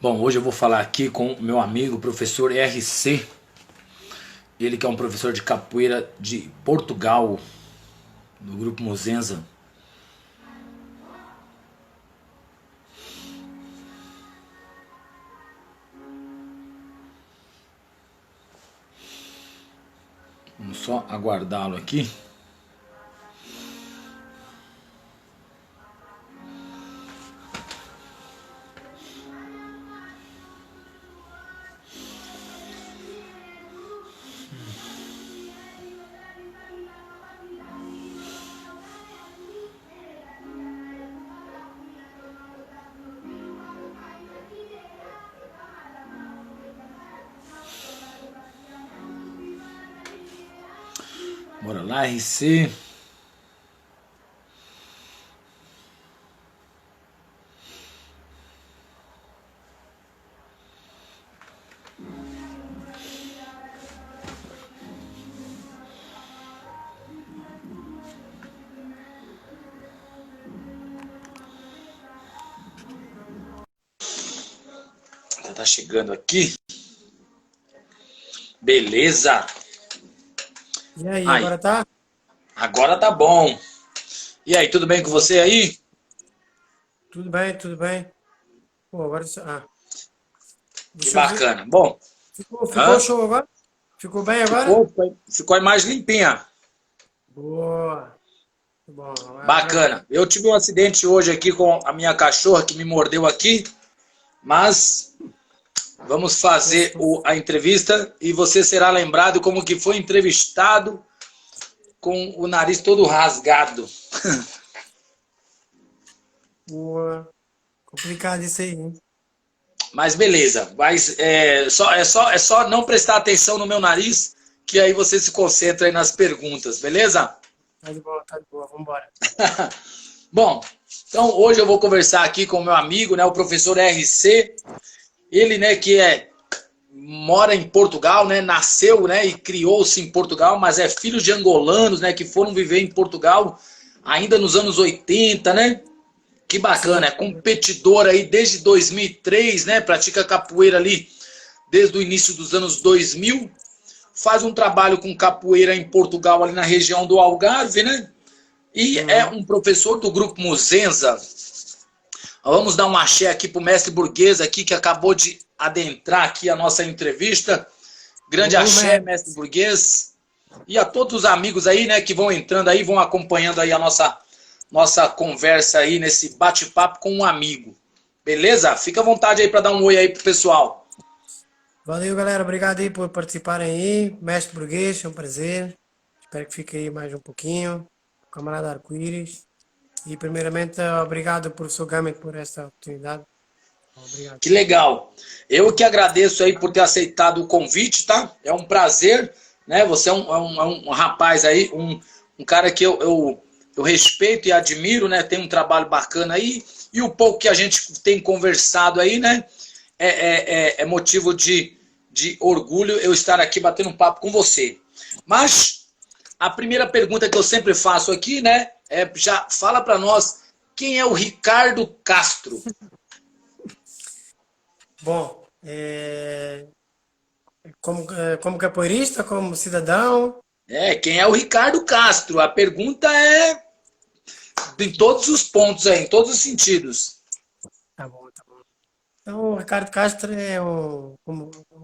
Bom, hoje eu vou falar aqui com o meu amigo, professor RC. Ele que é um professor de capoeira de Portugal, do grupo Mozenza. Vamos só aguardá-lo aqui. Bora lá, RC. Já tá chegando aqui. Beleza. E aí, Aí, agora tá? agora tá bom. E aí, tudo bem com você aí? Tudo bem, tudo bem. Pô, agora. Que Deixa eu ver. bacana. Bom, Ficou hã? show agora? Ficou bem agora? Ficou a imagem limpinha. Boa. Bom, agora vai. Bacana. Eu tive um acidente hoje aqui com a minha cachorra que me mordeu aqui, mas vamos fazer a entrevista e você será lembrado como que foi entrevistado com o nariz todo rasgado. Boa. Complicado isso aí, hein? Mas beleza. Mas é só não prestar atenção no meu nariz, que aí você se concentra aí nas perguntas, beleza? Tá de boa, tá de boa. Vambora. Bom, então hoje eu vou conversar aqui com o meu amigo, né, o professor RC. Ele, né, mora em Portugal, né, nasceu, né, e criou-se em Portugal, mas é filho de angolanos, né, que foram viver em Portugal ainda nos anos 80, né? Que bacana, Sim. é competidor aí desde 2003, né? Pratica capoeira ali desde o início dos anos 2000. Faz um trabalho com capoeira em Portugal, ali na região do Algarve, né? E é Uhum. um professor do grupo Mozenza. Vamos dar um axé aqui pro mestre burguês aqui, que acabou de adentrar aqui a nossa entrevista. Grande Ô, axé, mestre. mestre burguês. E a todos os amigos aí, né, que vão entrando aí, vão acompanhando aí a nossa conversa aí, nesse bate-papo com um amigo. Beleza? Fica à vontade aí para dar um oi aí pro pessoal. Valeu, galera. Obrigado aí por participarem aí. Mestre Burguês, é um prazer. Espero que fique aí mais um pouquinho. Camarada Arco-Íris. E primeiramente, obrigado, professor Gamet, por esta oportunidade. Obrigado. Que legal. Eu que agradeço aí por ter aceitado o convite, tá? É um prazer, né? Você é um rapaz aí, um cara que eu respeito e admiro, né? Tem um trabalho bacana aí. E o pouco que a gente tem conversado aí, né? É motivo de orgulho eu estar aqui batendo um papo com você. Mas a primeira pergunta que eu sempre faço aqui, né? Já fala para nós quem é o Ricardo Castro. Bom, como capoeirista, como cidadão. Quem é o Ricardo Castro? A pergunta é em todos os pontos aí, em todos os sentidos. Tá bom, tá bom. Então, o Ricardo Castro é um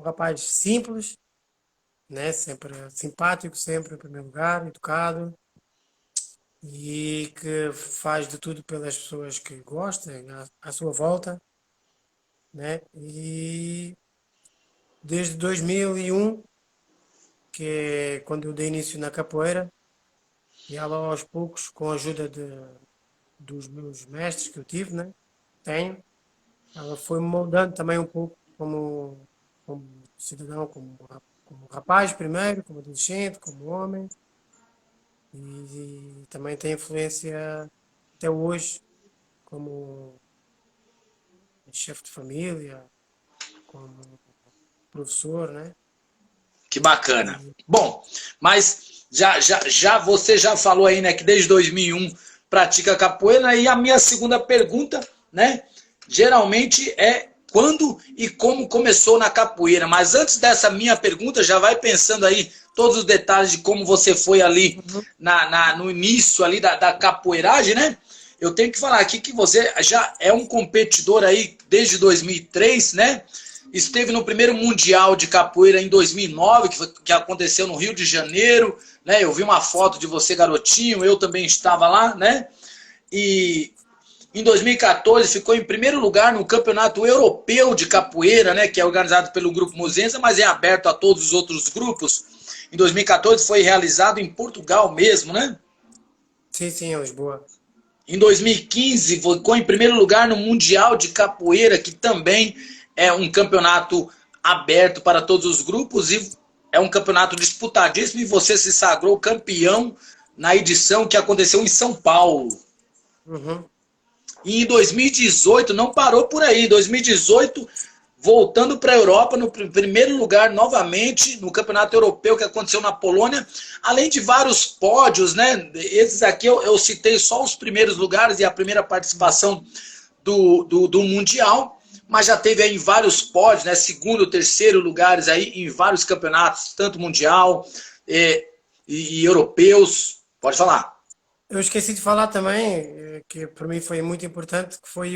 rapaz simples, né? Sempre simpático, sempre em primeiro lugar, educado e que faz de tudo pelas pessoas que gostam, à sua volta, né? E desde 2001, que é quando eu dei início na capoeira, e ela aos poucos, com a ajuda dos meus mestres que eu tive, né? Tenho. Ela foi me moldando também um pouco como cidadão, como rapaz primeiro, como adolescente, como homem, e também tem influência até hoje como chefe de família, como professor, né? Que bacana. E, Bom, mas já você já falou aí, né, que desde 2001 pratica capoeira, e a minha segunda pergunta, né, geralmente é quando e como começou na capoeira. Mas antes dessa minha pergunta, já vai pensando aí todos os detalhes de como você foi ali no início ali da capoeiragem, né? Eu tenho que falar aqui que você já é um competidor aí desde 2003, né? Esteve no primeiro Mundial de Capoeira em 2009, que aconteceu no Rio de Janeiro, né? Eu vi uma foto de você garotinho, eu também estava lá, né? E em 2014 ficou em primeiro lugar no Campeonato Europeu de Capoeira, né? Que é organizado pelo Grupo Muzenza, mas é aberto a todos os outros grupos. Em 2014 foi realizado em Portugal mesmo, né? Sim, sim, em Lisboa. Em 2015 ficou em primeiro lugar no Mundial de Capoeira, que também é um campeonato aberto para todos os grupos e é um campeonato disputadíssimo, e você se sagrou campeão na edição que aconteceu em São Paulo. Uhum. E em 2018 não parou por aí. Em 2018, voltando para a Europa, no primeiro lugar novamente no Campeonato Europeu que aconteceu na Polônia, além de vários pódios, né? Esses aqui eu citei só os primeiros lugares e a primeira participação do Mundial, mas já teve aí em vários pódios, né? Segundo, terceiro lugares aí em vários campeonatos, tanto mundial e europeus. Pode falar. Eu esqueci de falar também, que para mim foi muito importante, que foi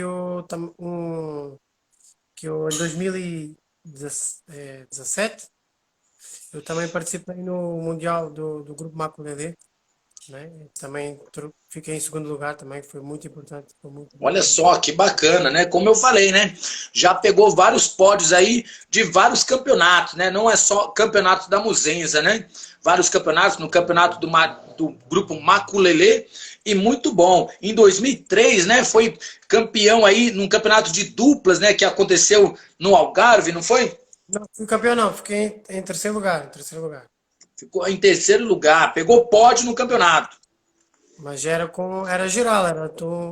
que eu em 2017 eu também participei no Mundial do Grupo Maculelê, né? Também fiquei em segundo lugar também, foi muito importante. Foi muito Olha importante. só que bacana, né? Como eu falei, né? Já pegou vários pódios aí de vários campeonatos, né? Não é só campeonato da Muzenza, né? Vários campeonatos, no campeonato do grupo Maculelê, e muito bom. Em 2003, né? Foi campeão aí num campeonato de duplas, né? Que aconteceu no Algarve, não foi? Não fui campeão não, fiquei em terceiro lugar, em terceiro lugar. Ficou em terceiro lugar, pegou pódio no campeonato. Mas era geral,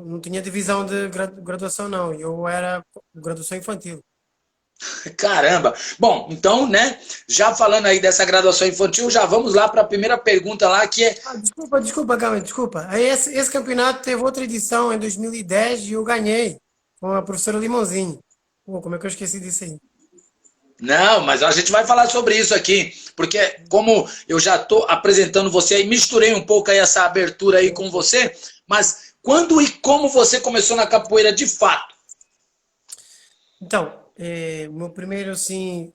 não tinha divisão de graduação não, eu era graduação infantil. Caramba! Bom, então, né, já falando aí dessa graduação infantil, já vamos lá para a primeira pergunta lá, que é... Ah, desculpa, Gama, desculpa. Aí esse campeonato teve outra edição em 2010 e eu ganhei com a professora Limãozinho. Pô, como é que eu esqueci disso aí? Não, mas a gente vai falar sobre isso aqui, porque como eu já estou apresentando você aí, misturei um pouco aí essa abertura aí com você, mas quando e como você começou na capoeira de fato? Então, o meu primeiro, assim,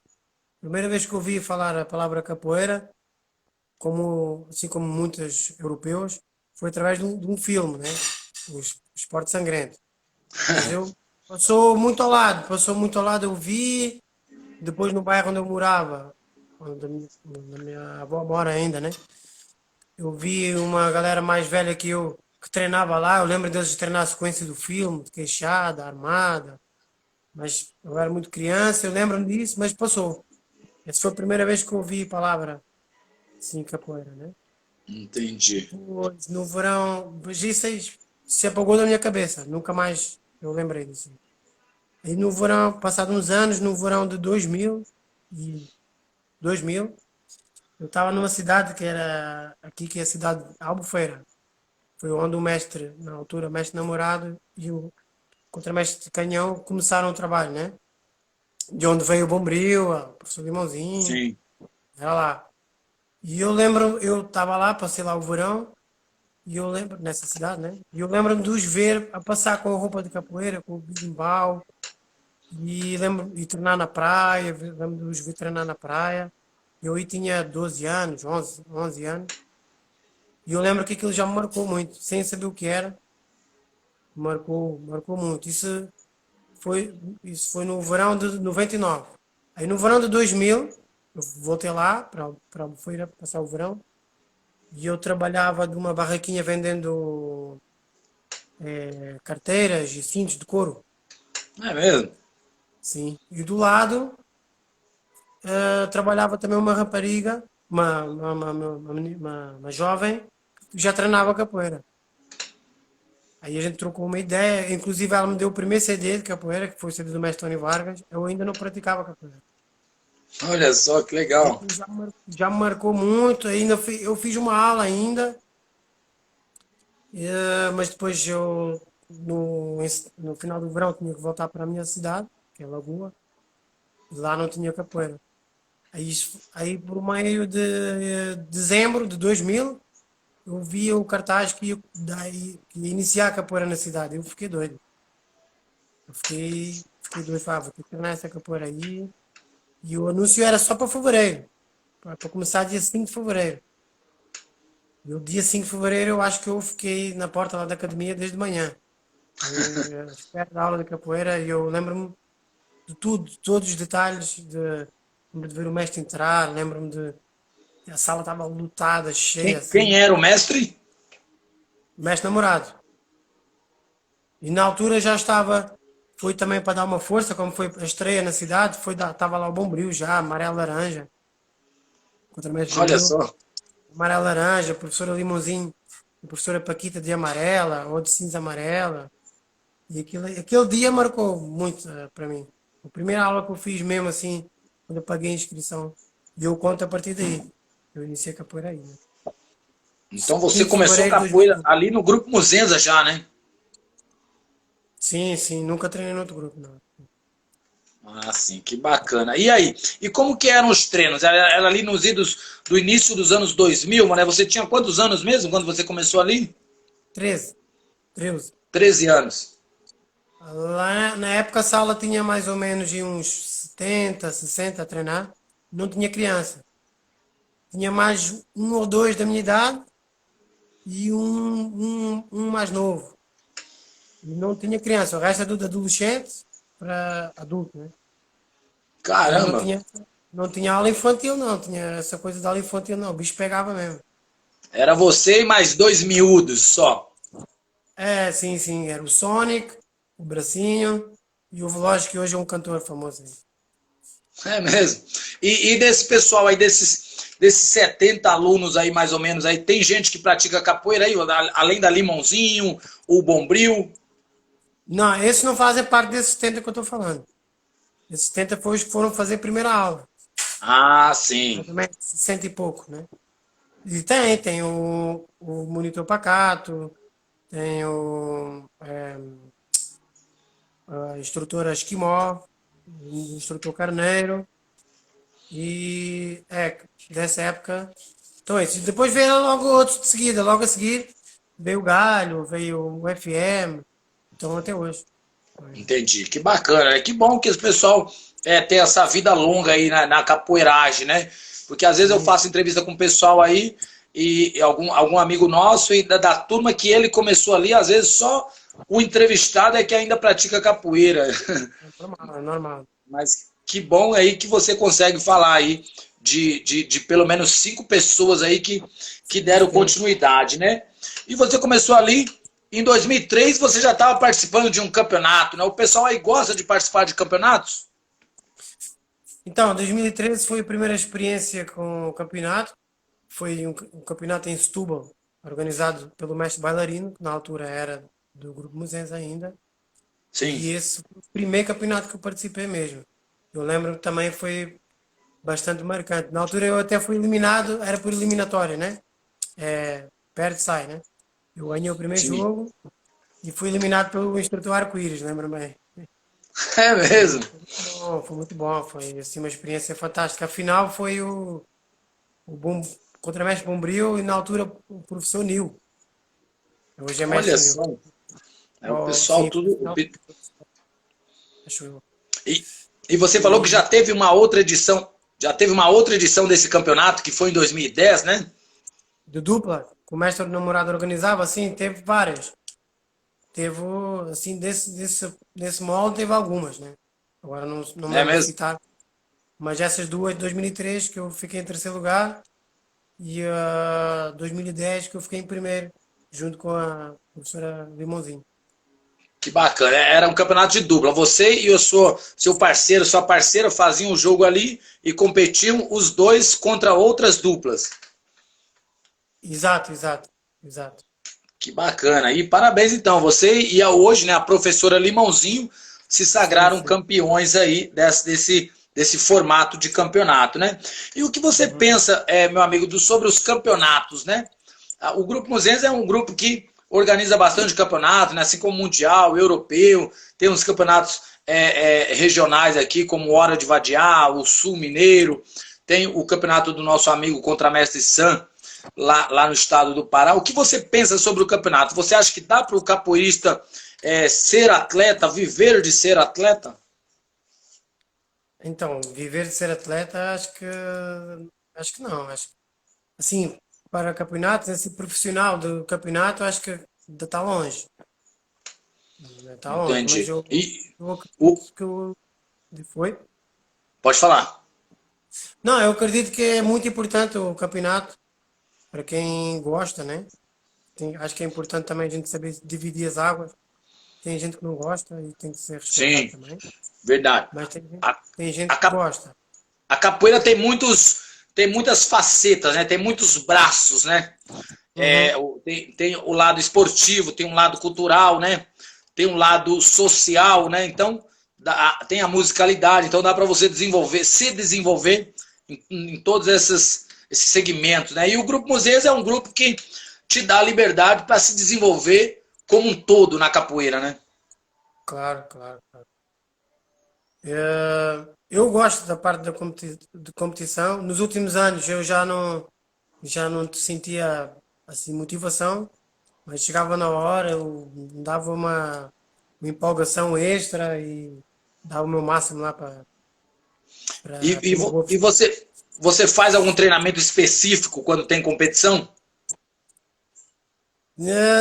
primeira vez que eu ouvi falar a palavra capoeira, assim como muitos europeus, foi através de um filme, né? O Esporte Sangrento. Mas passou muito ao lado, eu vi, depois no bairro onde eu morava, onde a minha avó mora ainda, né? Eu vi uma galera mais velha que eu que treinava lá, eu lembro deles treinar a sequência do filme, de queixada, armada, mas eu era muito criança, eu lembro disso, mas passou. Essa foi a primeira vez que eu ouvi a palavra, sim, capoeira, né? Entendi. Depois, no verão, mas isso aí se apagou da minha cabeça, nunca mais eu lembrei disso. Aí no verão, passado uns anos, no verão de 2000, eu estava numa cidade que era aqui, que é a cidade de Albufeira. Foi onde o mestre, na altura, mestre namorado e o contramestre de canhão começaram o trabalho, né? De onde veio o Bombril, o professor Limãozinho, Sim. era lá. E eu lembro, eu estava lá, passei lá o verão, e eu lembro, nessa cidade, né? E eu lembro-me de os ver a passar com a roupa de capoeira, com o berimbau, e lembro de treinar na praia, lembro de os ver treinar na praia. Eu aí tinha 12 anos, 11 anos, e eu lembro que aquilo já me marcou muito, sem saber o que era, marcou muito. Isso foi no verão de 99. Aí no verão de 2000, eu voltei lá para Albufeira passar o verão, e eu trabalhava de uma barraquinha vendendo carteiras e cintos de couro. É mesmo? Sim. E do lado trabalhava também uma rapariga, uma jovem, que já treinava capoeira. Aí a gente trocou uma ideia, inclusive ela me deu o primeiro CD de capoeira, que foi o CD do mestre Tony Vargas. Eu ainda não praticava capoeira. Olha só que Aí legal. aquilo já me marcou muito, eu fiz uma aula ainda, mas depois no final do verão tinha que voltar para a minha cidade. que é a Lagoa, e lá não tinha capoeira. Aí por meio de dezembro de 2000, eu vi o cartaz que ia iniciar a capoeira na cidade. Eu fiquei doido. Fiquei doido, falava, vou ter que treinar essa capoeira aí. E o anúncio era só para fevereiro, para começar dia 5 de fevereiro. E o dia 5 de fevereiro eu acho que eu fiquei na porta lá da academia desde manhã. À espera da aula de capoeira e eu lembro-me de tudo, de todos os detalhes. Lembro de ver o mestre entrar, lembro-me de. A sala estava lotada, cheia, Quem assim. era o mestre? O mestre namorado. E na altura já estava. Foi também para dar uma força, como foi a estreia na cidade, estava lá o Bombril já, amarelo laranja, contra o mestre Olha Bombril. só. Amarelo laranja, a professora Limãozinho, a professora Paquita de amarela, ou de cinza amarela. E aquele dia marcou muito para mim. A primeira aula que eu fiz mesmo assim, quando eu paguei a inscrição. E eu conto a partir daí. Eu iniciei a capoeira aí, né? Então você 5 de começou fevereiro de capoeira 2001. ali no Grupo Muzenza já, né? Sim, sim, nunca treinei no outro grupo, não. Ah, sim, que bacana. E aí? E como que eram os treinos? Era ali nos idos do início dos anos 2000, né? Você tinha quantos anos mesmo quando você começou ali? 13, 13. 13 anos. Lá na época a sala tinha mais ou menos de uns 70, 60 a treinar. Não tinha criança. Tinha mais um ou dois da minha idade e um mais novo. E não tinha criança. O resto é tudo adolescente para adulto, né? Então Caramba! não tinha aula infantil, não. Tinha essa coisa de aula infantil, não. O bicho pegava mesmo. Era você e mais dois miúdos só. É, sim, sim. Era o Sonic, o Bracinho e o Veloz, que hoje é um cantor famoso aí. É mesmo. E desse pessoal aí, desses 70 alunos aí, mais ou menos, aí, tem gente que pratica capoeira aí, além da Limãozinho, o Bombril? Não, esses não fazem parte desses 70 que eu estou falando. Esses 70 foi os que foram fazer a primeira aula. Ah, sim. Mais ou menos 60 e pouco, né? E tem o monitor pacato, tem a instrutora Esquimó, o instrutor Carneiro, e dessa época. Então, esses. Depois veio logo outros de seguida, logo a seguir veio o Galho, veio o FM, então até hoje. Entendi. Que bacana, né? Que bom que esse pessoal tem essa vida longa aí na capoeiragem, né? Porque às vezes eu Sim, faço entrevista com o pessoal aí e algum amigo nosso e da turma que ele começou ali, às vezes só o entrevistado é que ainda pratica capoeira. é normal, é normal. Mas que bom aí que você consegue falar aí de pelo menos 5 pessoas aí que deram Sim. continuidade, né? E você começou ali, em 2003 você já estava participando de um campeonato, né? O pessoal aí gosta de participar de campeonatos? Então, 2013 foi a primeira experiência com o campeonato. Foi um campeonato em Setúbal, organizado pelo mestre bailarino, que na altura era do Grupo Muzenza ainda. Sim. E esse foi o primeiro campeonato que eu participei mesmo. Eu lembro que também foi bastante marcante. Na altura eu até fui eliminado, era por eliminatória, né? Perde, sai, né? Eu ganhei o primeiro Sim. jogo e fui eliminado pelo instrutor Arco-Íris, lembro bem. É mesmo? Foi muito bom, foi assim, uma experiência fantástica. A final foi o bom, contramestre Bombril e na altura o professor Nil. Hoje é Olha mestre Nil. só. É o Oh, pessoal sim, foi a tudo. final, acho eu. E, e você falou que E já teve uma outra edição. Já teve uma outra edição desse campeonato, que foi em 2010, né? de dupla, que o mestre do namorado organizava, assim, teve várias. Teve, assim, desse molde, teve algumas, né? Agora não me É lembro de mesmo? citar. Mas essas duas, 2003, que eu fiquei em terceiro lugar, e 2010, que eu fiquei em primeiro, junto com a professora Limãozinho. Que bacana. Era um campeonato de dupla. Você e o seu parceiro, sua parceira faziam o jogo ali e competiam os dois contra outras duplas. Exato, exato, exato. Que bacana. E parabéns então. Você e hoje, né, a professora Limãozinho se Sim, sagraram sim. campeões aí desse formato de campeonato, né? E o que você Uhum. pensa, meu amigo, sobre os campeonatos, né? O Grupo Muzenza é um grupo que organiza bastante campeonato, né? Assim como mundial, europeu, tem uns campeonatos regionais aqui, como Hora de Vadiar, o Sul Mineiro, tem o campeonato do nosso amigo Contramestre Sam, lá no estado do Pará. O que você pensa sobre o campeonato? Você acha que dá para o capoeirista ser atleta, viver de ser atleta? Então, viver de ser atleta, acho que não. Assim, para campeonatos, assim, profissional do campeonato, acho que ainda está longe. Está longe, mas Entendi. E eu o, acredito que foi. pode falar. Não, eu acredito que é muito importante o campeonato para quem gosta, né? Acho que é importante também a gente saber dividir as águas. Tem gente que não gosta e tem que ser respeitado Sim, também. verdade. Mas A, tem gente a, que cap- gosta. a capoeira tem muitas facetas, né? Tem muitos braços, né? Uhum, Tem o lado esportivo, tem um lado cultural, né? Tem um lado social, né? Então, tem a musicalidade, então dá para você se desenvolver em todos esses segmentos, né? E o Grupo Museus é um grupo que te dá liberdade para se desenvolver como um todo na capoeira, né? claro, claro, claro. Eu gosto da parte de competição. Nos últimos anos eu já não sentia assim motivação, mas chegava na hora, eu dava uma empolgação extra e dava o meu máximo lá para ter E, uma boa e você faz algum treinamento específico quando tem competição?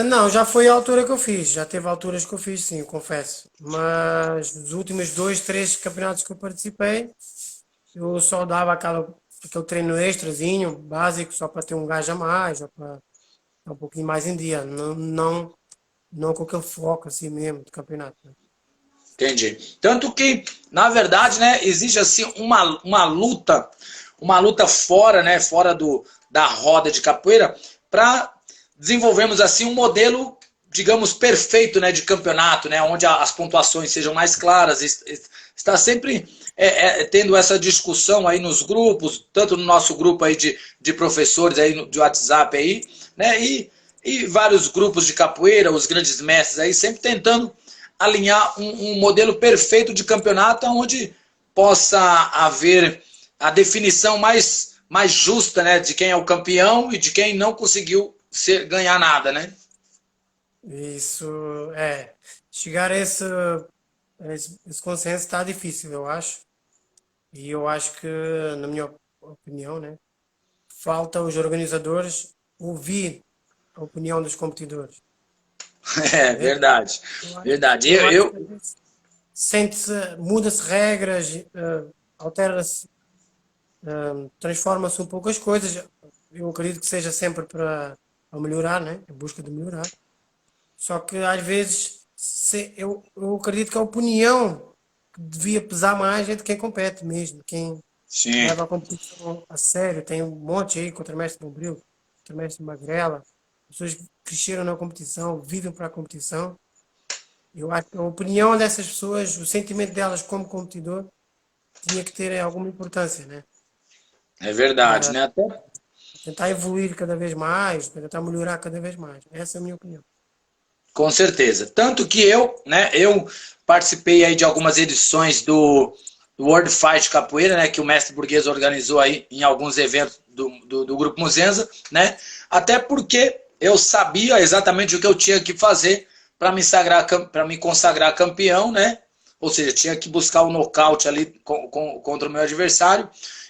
Não, já foi a altura que eu fiz, já teve alturas que eu fiz, sim, confesso. Mas nos últimos dois, três campeonatos que eu participei, eu só dava aquele treino extrazinho, básico, só para ter um gás a mais, só para estar um pouquinho mais em dia. Não com aquele foco assim mesmo de campeonato, né? Entendi. Tanto que, na verdade, né, existe assim uma luta fora, né, fora da roda de capoeira, para desenvolvermos assim um modelo, digamos, perfeito, né, de campeonato, né, onde as pontuações sejam mais claras. Está sempre tendo essa discussão aí nos grupos, tanto no nosso grupo aí de professores aí de WhatsApp aí, né, e vários grupos de capoeira, os grandes mestres aí, sempre tentando alinhar um modelo perfeito de campeonato onde possa haver a definição mais justa, né, de quem é o campeão e de quem não conseguiu ganhar nada, né? Isso é. Chegar esse consenso está difícil, eu acho. E eu acho que, na minha opinião, né, falta os organizadores ouvir a opinião dos competidores. É Entendeu? verdade, verdade. Eu acho que às vezes muda-se regras, altera-se, transforma-se um pouco as coisas. Eu acredito que seja sempre para melhorar, né? Em busca de melhorar. Só que às vezes eu acredito que a opinião que devia pesar mais é de quem compete mesmo, quem Sim, leva a competição a sério. Tem um monte aí, contra-mestre Bombril, contra-mestre Magrela, pessoas que cresceram na competição, vivem para a competição. Eu acho que a opinião dessas pessoas, o sentimento delas como competidor, tinha que ter alguma importância, né? é verdade, Para né? Até tentar evoluir cada vez mais, para tentar melhorar cada vez mais. Essa é a minha opinião. com certeza. Tanto que eu participei aí de algumas edições do World Fight Capoeira, né, que o mestre burguês organizou aí em alguns eventos do Grupo Muzenza, né? Até porque eu sabia exatamente o que eu tinha que fazer para me consagrar campeão, né? Ou seja, tinha que buscar o nocaute ali contra o meu adversário.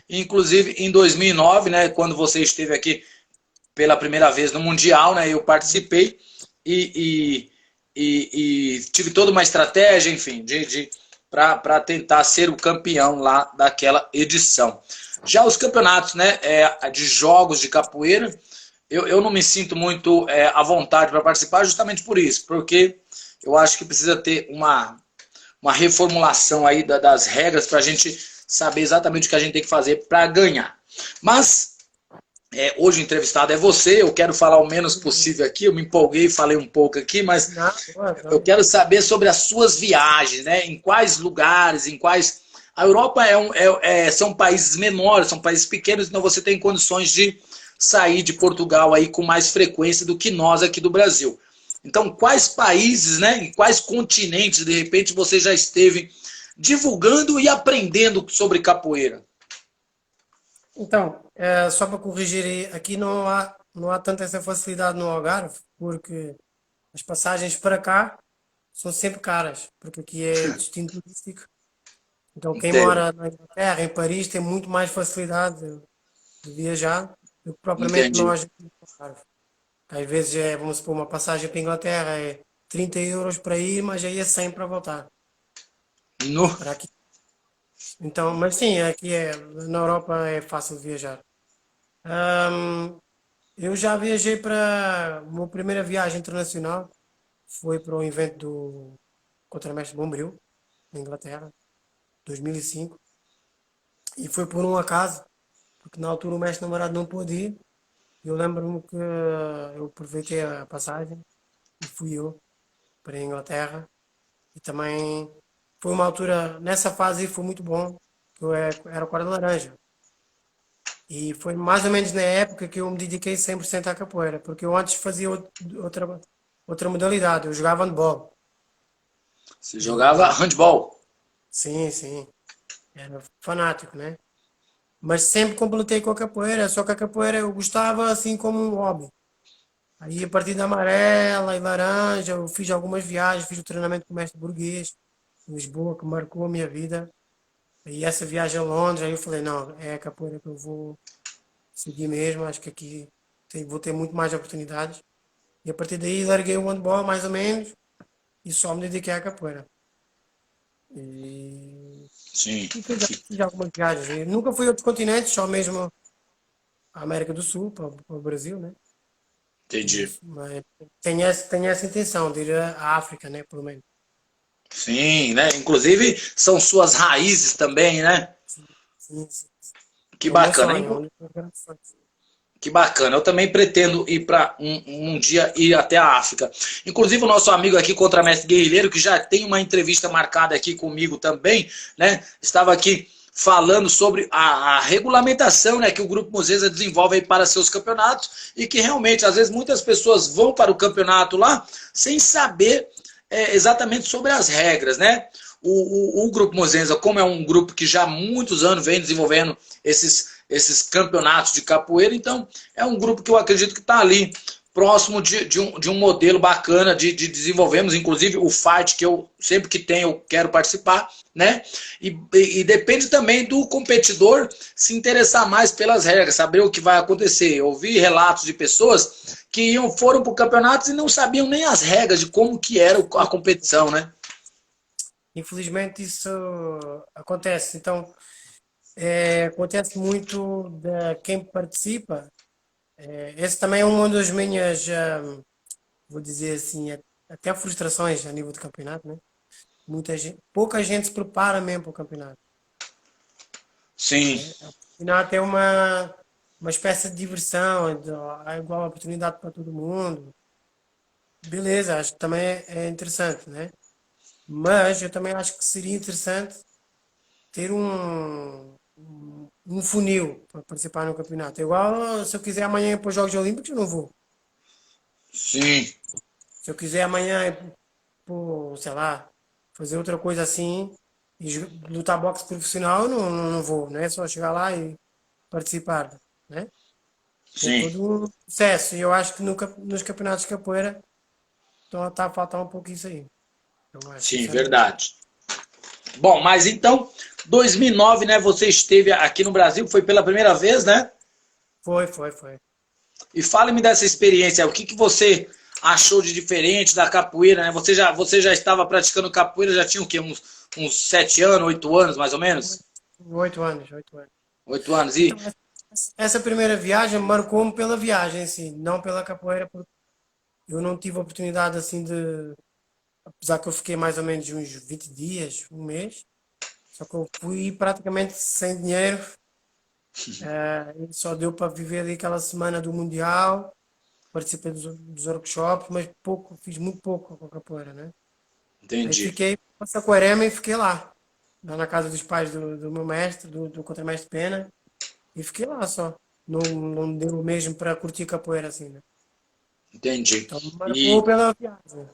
Inclusive em 2009, né, quando você esteve aqui pela primeira vez no Mundial, né, eu participei e, e tive toda uma estratégia, enfim, para tentar ser o campeão lá daquela edição. Já os campeonatos, né, de jogos de capoeira, eu não me sinto muito à vontade para participar justamente por isso, porque eu acho que precisa ter uma reformulação aí das regras para a gente saber exatamente o que a gente tem que fazer para ganhar. Mas hoje o entrevistado é você, eu quero falar o menos possível aqui, eu me empolguei e falei um pouco aqui, mas Não, eu quero saber sobre as suas viagens, né? Em quais lugares, em quais... A Europa são países menores, são países pequenos, então você tem condições de sair de Portugal aí com mais frequência do que nós aqui do Brasil. Então, quais países, né, em quais continentes, de repente, você já esteve divulgando e aprendendo sobre capoeira? Então, só para corrigir aí, aqui não há tanta essa facilidade no Algarve, porque as passagens para cá são sempre caras, porque aqui é destino turístico. Então, quem Entendo, mora na Inglaterra, em Paris, tem muito mais facilidade de viajar do que propriamente entendi. nós aqui no Algarve. Às vezes, vamos supor, uma passagem para a Inglaterra é 30 euros para ir, mas aí é 100 para voltar. No, Para aqui. Então, mas sim, aqui na Europa é fácil de viajar. Ahm, eu já viajei para. A minha primeira viagem internacional foi para um evento do Contramestre Bombril, na Inglaterra, 2005. E foi por um acaso, porque na altura o mestre namorado não pôde ir. Eu lembro-me que eu aproveitei a passagem e fui eu para a Inglaterra. E também foi uma altura, nessa fase foi muito bom, que eu era cor de laranja. E foi mais ou menos na época que eu me dediquei 100% à capoeira, porque eu antes fazia outra modalidade, eu jogava handball. você jogava E handball. sim, sim, era fanático, né? Mas sempre completei com a capoeira, só que a capoeira eu gostava assim como um hobby. Aí a partir da amarela e laranja, eu fiz algumas viagens, fiz o treinamento com o mestre burguês, em Lisboa, que marcou a minha vida. E essa viagem a Londres, aí eu falei, não, é a capoeira que eu vou seguir mesmo, acho que aqui vou ter muito mais oportunidades. E a partir daí larguei o handball mais ou menos e só me dediquei à capoeira. E, Sim, e fiz algumas viagens. E nunca fui a outros continentes, só mesmo a América do Sul, para o Brasil, né? entendi. Mas tenho essa intenção de ir à África, né? Pelo menos. Sim, né? Inclusive são suas raízes também, né? Sim, sim, sim. Que É o meu bacana. sonho, é um dos meus grandes sonhos. Que bacana. Eu também pretendo ir para um dia ir até a África. Inclusive o nosso amigo aqui, Contramestre Guerrilheiro, que já tem uma entrevista marcada aqui comigo também, né? Estava aqui falando sobre a regulamentação, né, que o Grupo Mozesa desenvolve aí para seus campeonatos e que realmente, às vezes, muitas pessoas vão para o campeonato lá sem saber exatamente sobre as regras, né? O Grupo Mozenza, como é um grupo que já há muitos anos vem desenvolvendo esses campeonatos de capoeira, então é um grupo que eu acredito que está ali próximo de um modelo bacana de desenvolvermos, inclusive o fight que eu sempre que tenho eu quero participar, né? E depende também do competidor se interessar mais pelas regras, saber o que vai acontecer. Eu ouvi relatos de pessoas que foram para o campeonato e não sabiam nem as regras de como que era a competição, né? Infelizmente isso acontece. Então, acontece muito de quem participa. Esse também é uma das minhas, vou dizer assim, até frustrações a nível de campeonato, né? Pouca gente se prepara mesmo para o campeonato. Sim, Né? O campeonato é uma espécie de diversão, é igual oportunidade para todo mundo. Beleza, acho que também é interessante, né? Mas eu também acho que seria interessante ter um funil para participar no campeonato. É igual se eu quiser amanhã ir para os Jogos Olímpicos, eu não vou. sim, Se eu quiser amanhã ir sei lá, fazer outra coisa assim e lutar boxe profissional, eu não vou. Não é só chegar lá e participar, né? Tem sim, todo um processo. E eu acho que nos campeonatos de capoeira está a faltar um pouco isso aí. Eu acho, sim, sinceramente. verdade. Bom, mas então, 2009, né, você esteve aqui no Brasil, foi pela primeira vez, né? Foi, foi, foi. E fale-me dessa experiência, o que você achou de diferente da capoeira, né? Você já estava praticando capoeira, já tinha o quê? Uns 7 anos, 8 anos, mais ou menos? 8 anos, 8 anos. 8 anos. Então, essa primeira viagem marcou-me pela viagem, assim, não pela capoeira, porque eu não tive a oportunidade, assim, apesar que eu fiquei mais ou menos uns 20 dias, um mês, só que eu fui praticamente sem dinheiro, e só deu para viver ali aquela semana do Mundial, participei dos workshops, mas pouco, fiz muito pouco com a capoeira, né? Aí Entendi. fiquei para Saquarema e fiquei lá na casa dos pais do meu mestre, do contramestre Pena, e fiquei lá só. Não deu mesmo para curtir capoeira assim, né? Entendi. Então me marcou E pela viagem.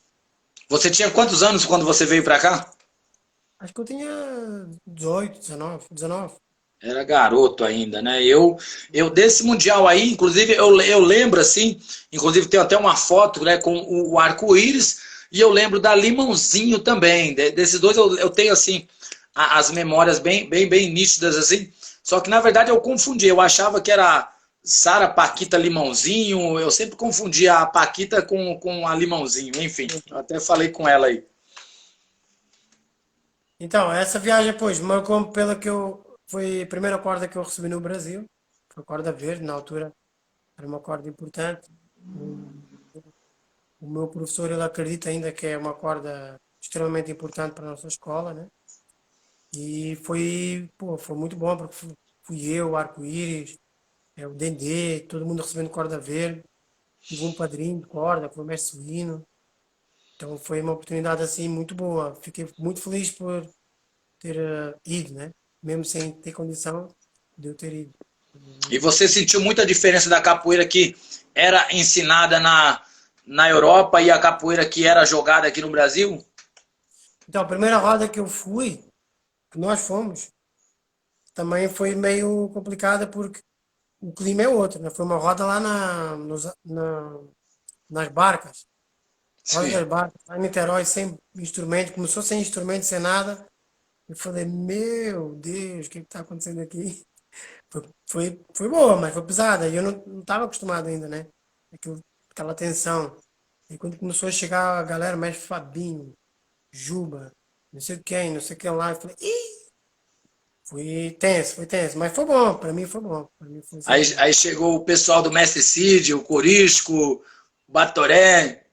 você tinha quantos anos quando você veio para cá? Acho que eu tinha 18, 19, 19. Era garoto ainda, né? Eu desse mundial aí, inclusive eu lembro assim, inclusive tem até uma foto, né, com o arco-íris e eu lembro da Limãozinho também. Desses dois eu tenho assim as memórias bem nítidas assim. Só que na verdade eu confundi, eu achava que era Sara Paquita Limãozinho, eu sempre confundia a Paquita com a Limãozinho, enfim. Eu até falei com ela aí. Então, essa viagem, pois, marcou-me pela que eu. Foi a primeira corda que eu recebi no Brasil. Foi a corda verde, na altura. Era uma corda importante. O, o meu professor, ele acredita ainda que é uma corda extremamente importante para a nossa escola, né? E foi, pô, foi muito bom, porque fui eu, o arco-íris, o Dendê, todo mundo recebendo corda verde. Tive um padrinho de corda, que foi o mestre Suíno. Então foi uma oportunidade assim muito boa. Fiquei muito feliz por ter ido, né? Mesmo sem ter condição de eu ter ido. E você sentiu muita diferença da capoeira que era ensinada na Europa e a capoeira que era jogada aqui no Brasil? Então, a primeira roda que eu fui, que nós fomos, também foi meio complicada porque o clima é outro, né? Foi uma roda lá nas barcas. Roda das Sim. barcas, lá em Niterói, sem instrumento, começou sem instrumento, sem nada. Eu falei, meu Deus, o que está acontecendo aqui? Foi boa, mas foi pesada. E eu não estava acostumado ainda, né? Aquela tensão. E quando começou a chegar a galera, mestre Fabinho, Juba, não sei quem, não sei quem lá, eu falei, ih! Foi tenso, mas foi bom, pra mim foi bom. Pra mim foi Aí, assim. aí chegou o pessoal do Mestre Cid, o Corisco, o Batoré.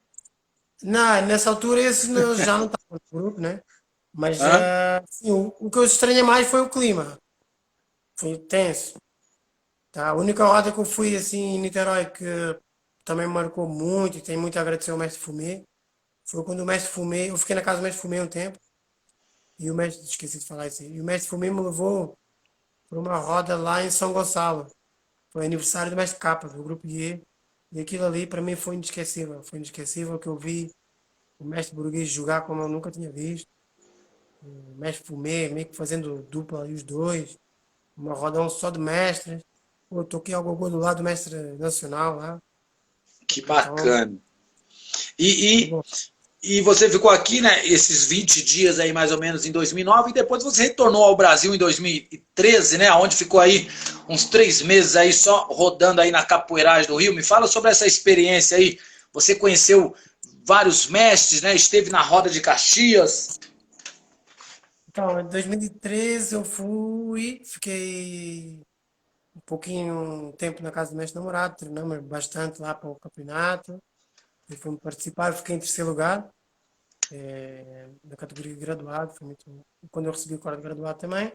Nessa altura esses já não estavam no grupo, né? Mas Hã? assim, o que eu estranhei mais foi o clima. Foi tenso. Tá? A única roda que eu fui assim em Niterói que também me marcou muito e tenho muito a agradecer ao mestre Fumê. Foi quando o mestre Fumê, eu fiquei na casa do mestre Fumê um tempo, e o mestre, esqueci de falar isso aí, e o mestre Fumê me levou para uma roda lá em São Gonçalo. Foi aniversário do mestre Capa, do grupo I. E aquilo ali para mim foi inesquecível. Foi inesquecível que eu vi o mestre Burguês jogar como eu nunca tinha visto. O mestre Fumê, meio que fazendo dupla ali os dois. Uma rodão só de mestres. Pô, eu toquei ao gogô do lado do mestre nacional lá. Que Então, bacana. foi E, bom. e você ficou aqui, né, esses 20 dias aí mais ou menos em 2009 e depois você retornou ao Brasil em 2013, né, onde ficou aí uns 3 meses aí só rodando aí na capoeiragem do Rio. Me fala sobre essa experiência aí. Você conheceu vários mestres, né, esteve na Roda de Caxias. Então, em 2013 eu fui, fiquei um pouquinho, um tempo na casa do mestre namorado, treinamos bastante lá para o campeonato. E fomos participar, eu fiquei em terceiro lugar, na categoria de graduado, foi muito, quando eu recebi o código de graduado também.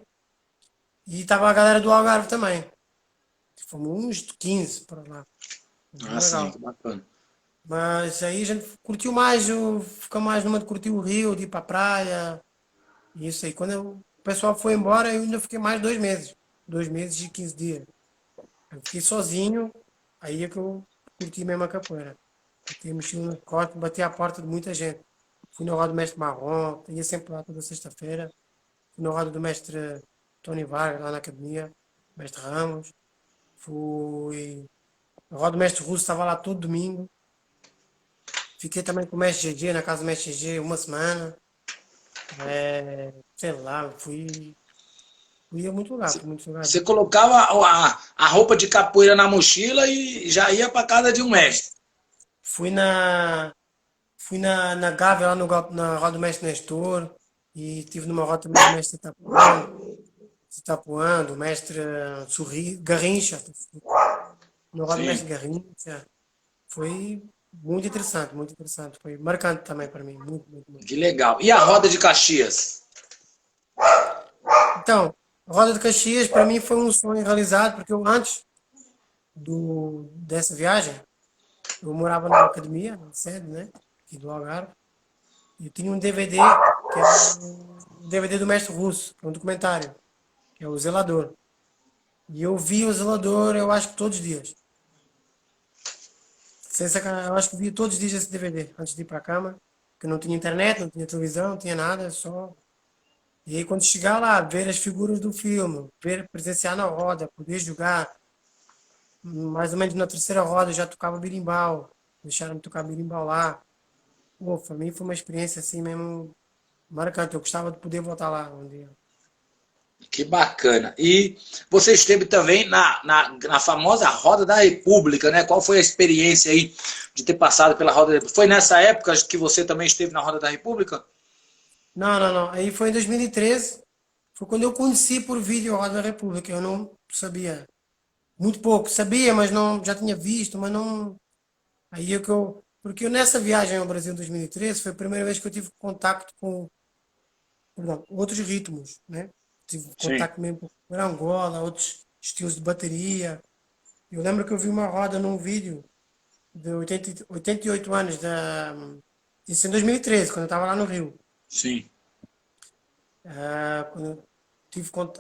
E estava a galera do Algarve também. Fomos uns 15 para lá. Foi bem Ah, sim, legal. que bacana. Mas aí a gente curtiu mais, ficou mais numa de curtir o Rio, de ir para a praia. E isso aí. O pessoal foi embora, eu ainda fiquei mais 2 meses. 2 meses e 15 dias. Eu fiquei sozinho, aí é que eu curti mesmo a capoeira. Botei a mochila nas costas, bati à porta de muita gente. Fui na roda do mestre Marrom, ia sempre lá toda sexta-feira. Fui na roda do mestre Tony Vargas, lá na academia, mestre Ramos. Fui. A roda do mestre Russo estava lá todo domingo. Fiquei também com o mestre GG, na casa do mestre GG, uma semana. Sei lá, fui a muito lugar, fui a muitos lugares. Você colocava a roupa de capoeira na mochila e já ia para casa de um mestre. Fui na, fui na Gávea, lá na roda do mestre Nestor. E estive numa roda também do mestre Itapuã, do mestre Garrincha. No roda do Sim. mestre Garrincha. Foi muito interessante, muito interessante. Foi marcante também para mim, muito, muito, muito. Que legal. E a roda de Caxias? Então, a Roda de Caxias para mim foi um sonho realizado, porque eu antes dessa viagem, eu morava na academia, na sede, né? Aqui do Algarve. E eu tinha um DVD, que é um DVD do Mestre Russo, que é um documentário, que é o Zelador. E eu vi o Zelador, eu acho que todos os dias. Sem sacanagem, eu acho que via todos os dias esse DVD, antes de ir para a cama, que não tinha internet, não tinha televisão, não tinha nada, só. E aí, quando chegar lá, ver as figuras do filme, ver, presenciar na roda, poder jogar, mais ou menos na terceira roda eu já tocava berimbau, deixaram-me tocar berimbau lá. Pô, para mim foi uma experiência assim mesmo marcante. Eu gostava de poder voltar lá um dia. Que bacana. E você esteve também na famosa Roda da República, né? Qual foi a experiência aí de ter passado pela Roda da República? Foi nessa época que você também esteve na Roda da República? Não, não, não. Aí foi em 2013. Foi quando eu conheci por vídeo a Roda da República. Eu não sabia. Muito pouco. Sabia, mas não, já tinha visto, mas não. Aí é que eu. Porque eu nessa viagem ao Brasil em 2013 foi a primeira vez que eu tive contacto com, perdão, outros ritmos, né? Tive Sim. contacto mesmo com Angola, outros estilos de bateria. Eu lembro que eu vi uma roda num vídeo de 88 anos da. Isso em 2013, quando eu estava lá no Rio. Sim. Quando eu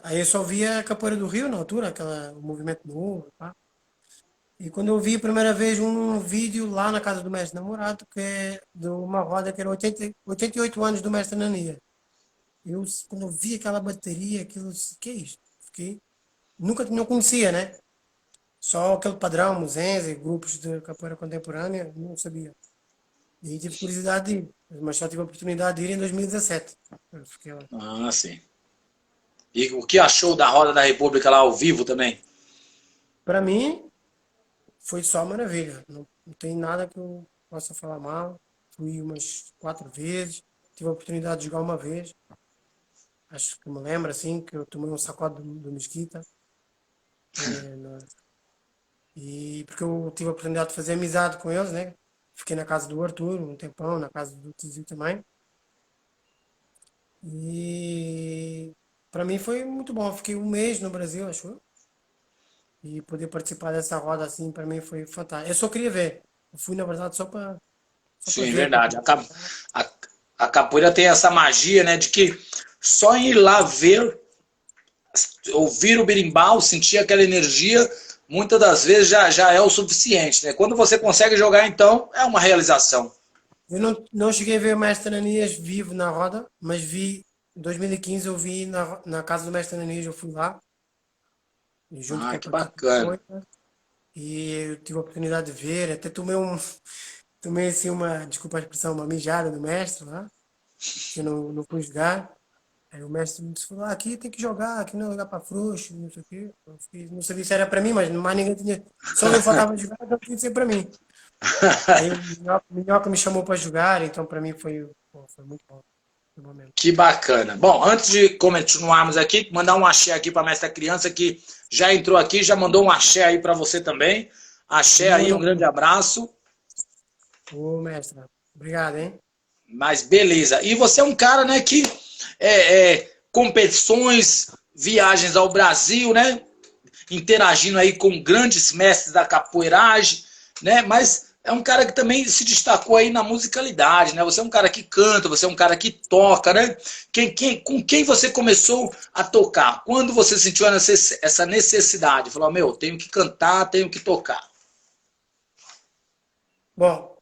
aí eu só via a Capoeira do Rio na altura, o movimento novo, pá. E quando eu vi a primeira vez um vídeo lá na casa do mestre Namorado, que é de uma roda que era 88 anos do mestre Nania. Quando eu vi aquela bateria, aquilo, que é isto? Fiquei, nunca não conhecia, né? Só aquele padrão, Muzenze, grupos de capoeira contemporânea, não sabia. E aí tive curiosidade de ir, mas só tive a oportunidade de ir em 2017. Eu fiquei lá. Ah, sim. E o que achou da Roda da República lá ao vivo também? Para mim, foi só maravilha. Não, não tem nada que eu possa falar mal. Fui umas 4 vezes. Tive a oportunidade de jogar uma vez. Acho que me lembro assim que eu tomei um sacode do Mesquita. eh, na- e porque eu tive a oportunidade de fazer amizade com eles, né? Fiquei na casa do Arthur um tempão, na casa do Tizio também. E para mim foi muito bom. Fiquei um mês no Brasil, acho eu. E poder participar dessa roda assim, para mim foi fantástico. Eu só queria ver. Eu fui, na verdade, só para Sim, ver, para verdade. participar. A, a capoeira tem essa magia, né, de que só em ir lá ver, ouvir o berimbau, sentir aquela energia, muitas das vezes já é o suficiente, né? Quando você consegue jogar, então, é uma realização. Eu não cheguei a ver o Mestre Ananias vivo na roda, mas vi, em 2015 eu vi na casa do Mestre Ananias, eu fui lá, junto com Ah, a que Paquita bacana. Moita, e eu tive a oportunidade de ver, até tomei assim desculpa a expressão, uma mijada do mestre lá, que eu não fui jogar. Aí o mestre me disse, aqui tem que jogar, aqui não é lugar para frouxo, não sei o quê. Não sabia se era para mim, mas mais ninguém tinha, só eu faltava jogar, então tinha que ser para mim. Aí o Minhoca me chamou para jogar, então para mim foi muito bom. Foi bom mesmo. Que bacana. Bom, antes de continuarmos aqui, mandar um axé aqui para a mestra criança que já entrou aqui, já mandou um axé aí para você também. Axé aí, um grande abraço. Ô, mestre, obrigado, hein? Mas beleza. E você é um cara, né, que competições, viagens ao Brasil, né, interagindo aí com grandes mestres da capoeiragem, né, mas é um cara que também se destacou aí na musicalidade, né? Você é um cara que canta, você é um cara que toca, né? Com quem você começou a tocar? Quando você sentiu essa necessidade? Falou, meu, tenho que cantar, tenho que tocar. Bom,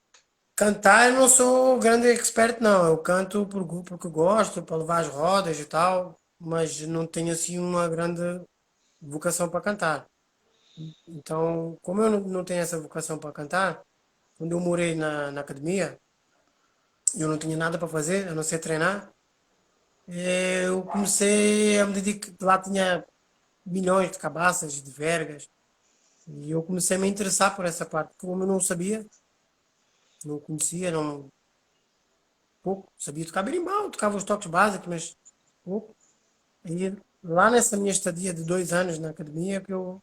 cantar eu não sou grande expert, não. Eu canto porque gosto, para levar as rodas e tal, mas não tenho assim uma grande vocação para cantar. Então, como eu não tenho essa vocação para cantar, quando eu morei na academia, eu não tinha nada para fazer, a não ser treinar. Eu comecei a me dedicar, lá tinha milhões de cabaças, de vergas, e eu comecei a me interessar por essa parte, como eu não sabia, não conhecia, não, pouco, sabia tocar berimbau, tocava os toques básicos, mas pouco. Aí, lá nessa minha estadia de 2 anos na academia, que eu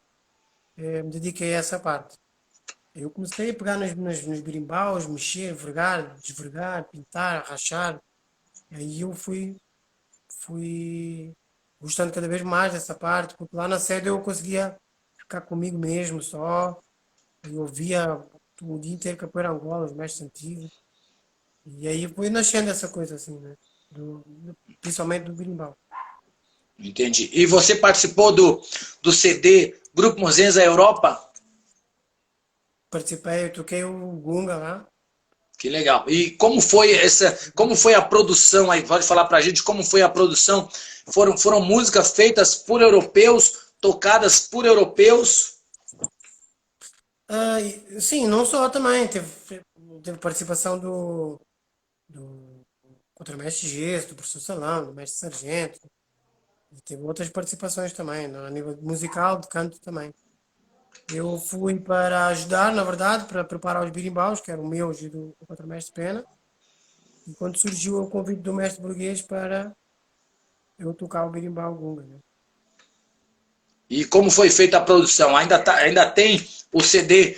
me dediquei a essa parte. Eu comecei a pegar nos berimbaus, mexer, vergar, desvergar, pintar, rachar. Aí eu fui gostando cada vez mais dessa parte, porque lá na sede eu conseguia ficar comigo mesmo só. Eu via o dia inteiro capoeira Angola, os mestres antigos. E aí foi nascendo essa coisa assim, né? Principalmente do berimbau. Entendi. E você participou do CD Grupo Mozenza Europa? Participei, eu toquei o Gunga lá. Que legal. E como foi a produção aí? Pode falar pra gente como foi a produção? Foram músicas feitas por europeus, tocadas por europeus? Sim, não só também. Teve participação do contramestre Gesso, do professor Salão, do mestre Sargento. E teve outras participações também, a nível musical, de canto também. Eu fui para ajudar, na verdade, para preparar os birimbaus, que eram meus e do contramestre Pena. E quando surgiu o convite do mestre burguês para eu tocar o birimbau gunga, né? E como foi feita a produção? Ainda tem o CD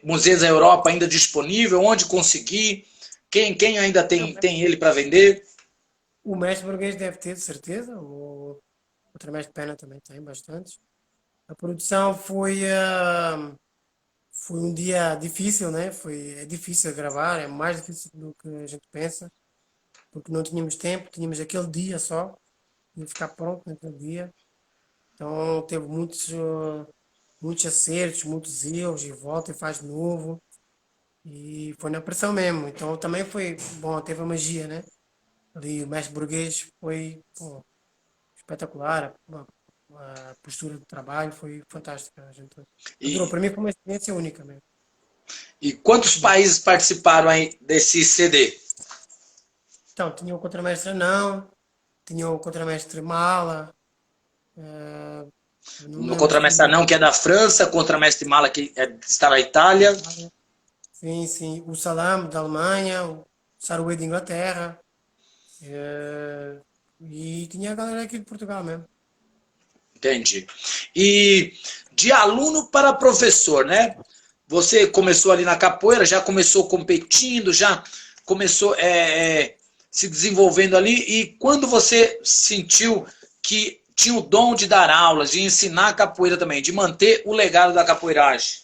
Museus da Europa ainda disponível? Onde conseguir? Quem ainda tem ele para vender? O mestre burguês deve ter, de certeza. O contramestre Pena também tem bastantes. A produção foi um dia difícil, né? É difícil gravar, é mais difícil do que a gente pensa, porque não tínhamos tempo, tínhamos aquele dia só, tinha que ficar pronto naquele dia. Então teve muitos acertos, muitos erros, e volta e faz de novo. E foi na pressão mesmo. Então também foi bom, teve a magia, né? Ali o mestre burguês foi, pô, espetacular. A postura do trabalho foi fantástica. A gente adorou. E, Para mim foi uma experiência única mesmo. e quantos países participaram aí desse CD? Então, tinha o contramestre Anão, tinha o contramestre Mala, eu não me No lembro se contramestre tinha. Anão, que é da França, contramestre Mala, que está na Itália. Sim, sim. O Salam da Alemanha, o Saruê de Inglaterra, e tinha a galera aqui de Portugal mesmo. Entendi. E de aluno para professor, né? Você começou ali na capoeira, já começou competindo, já começou se desenvolvendo ali. E quando você sentiu que tinha o dom de dar aulas, de ensinar a capoeira também, de manter o legado da capoeiragem?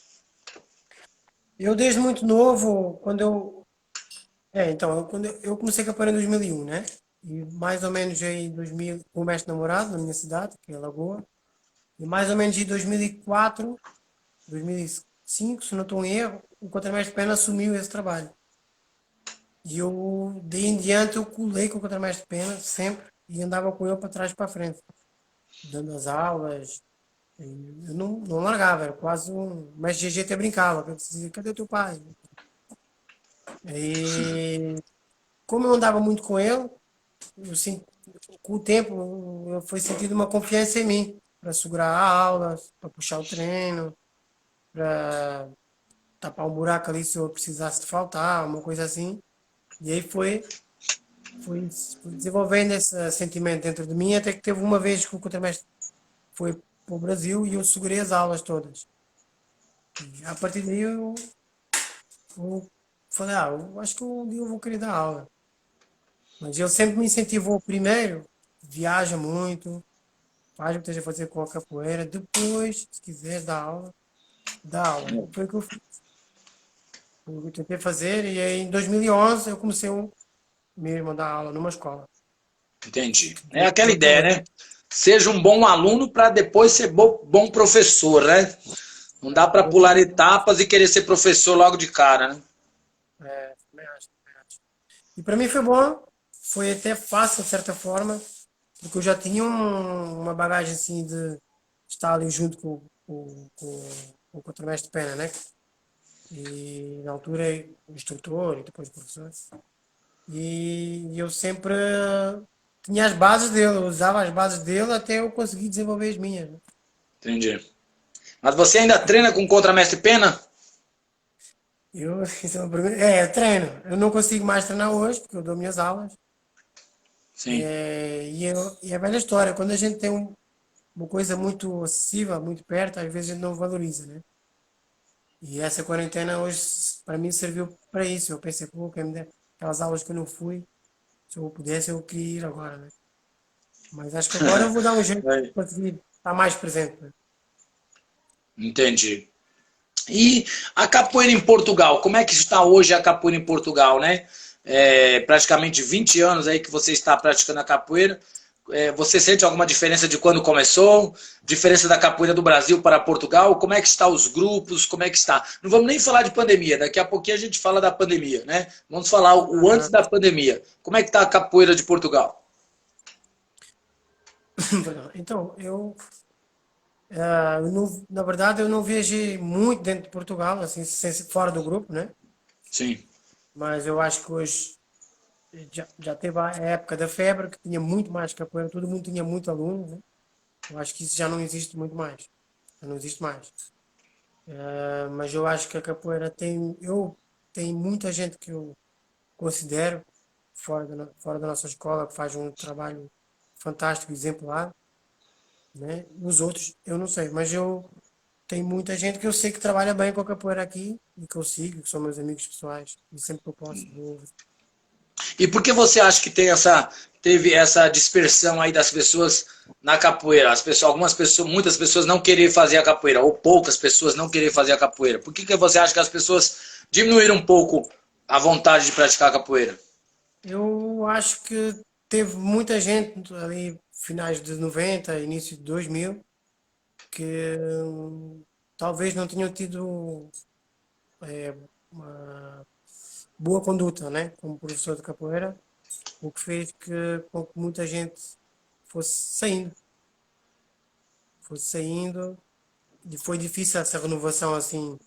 Eu desde muito novo, quando eu comecei a capoeira em 2001, né? E mais ou menos em 2000, com o mestre namorado na minha cidade, que é Lagoa, e mais ou menos em 2004, 2005, se não estou em erro, o contramestre Pena assumiu esse trabalho. E eu, daí em diante, eu colei com o contramestre Pena sempre e andava com ele para trás e para frente, dando as aulas. Eu não largava, era quase um. O mestre GG até brincava, que eu dizia, cadê o teu pai? E como eu andava muito com ele, eu, com o tempo eu fui sentindo uma confiança em mim para segurar a aula, para puxar o treino, para tapar um buraco ali se eu precisasse de faltar, uma coisa assim. E aí fui desenvolvendo esse sentimento dentro de mim, até que teve uma vez que o contramestre foi para o Brasil e eu segurei as aulas todas. E a partir daí eu falei, eu acho que um dia eu vou querer dar aula. Mas ele sempre me incentivou primeiro, viaja muito, faz o que esteja a fazer com a capoeira, depois, se quiser dar aula, dá aula. E foi o que eu fiz. Eu tentei fazer e aí em 2011 eu comecei mesmo a dar aula numa escola. Entendi. É aquela ideia, né? Seja um bom aluno para depois ser bom professor, né? Não dá para pular etapas e querer ser professor logo de cara, né? Também acho, também acho. E para mim foi bom, foi até fácil de certa forma, porque eu já tinha uma bagagem assim de estar ali junto com o contramestre Pena, né? E na altura instrutor e depois professor. E eu sempre tinha as bases dele, eu usava as bases dele até eu conseguir desenvolver as minhas, né? Entendi. Mas você ainda treina com o contramestre Pena? Isso é, eu treino. Eu não consigo mais treinar hoje, porque eu dou minhas aulas. Sim. E é a velha história, quando a gente tem uma coisa muito acessível, muito perto, às vezes a gente não valoriza, né? E essa quarentena hoje, para mim, serviu para isso. Eu pensei, pô, quem me der aquelas aulas que eu não fui, se eu pudesse, eu queria ir agora, né? Mas acho que agora eu vou dar um jeito de conseguir estar mais presente, né? Entendi. E a capoeira em Portugal, como é que está hoje a capoeira em Portugal, né? Praticamente 20 anos aí que você está praticando a capoeira. Você sente alguma diferença de quando começou? Diferença da capoeira do Brasil para Portugal? Como é que estão os grupos? Como é que está? Não vamos nem falar de pandemia, daqui a pouquinho a gente fala da pandemia, né? Vamos falar o antes da pandemia. Como é que está a capoeira de Portugal? Então, na verdade, eu não viajei muito dentro de Portugal, assim, fora do grupo, né? Sim, Mas eu acho que hoje já teve a época da febre, que tinha muito mais capoeira, todo mundo tinha muito aluno, né? Eu acho que isso já não existe muito mais. Já não existe mais. Mas eu acho que a capoeira tem muita gente que eu considero fora da nossa escola que faz um trabalho fantástico, exemplar, né? Os outros eu não sei, mas eu tenho muita gente que eu sei que trabalha bem com a capoeira aqui e que eu sigo, que são meus amigos pessoais e sempre que eu posso vou. e por que você acha que teve essa dispersão aí das pessoas na capoeira? Algumas pessoas, muitas pessoas não querem fazer a capoeira, ou poucas pessoas não querem fazer a capoeira. Por que você acha que as pessoas diminuíram um pouco a vontade de praticar a capoeira? Eu acho que teve muita gente ali, finais de 90, início de 2000, que talvez não tinham tido uma boa conduta, né? Como professor de capoeira, o que fez com que muita gente fosse saindo, fosse saindo, e foi difícil essa renovação assim,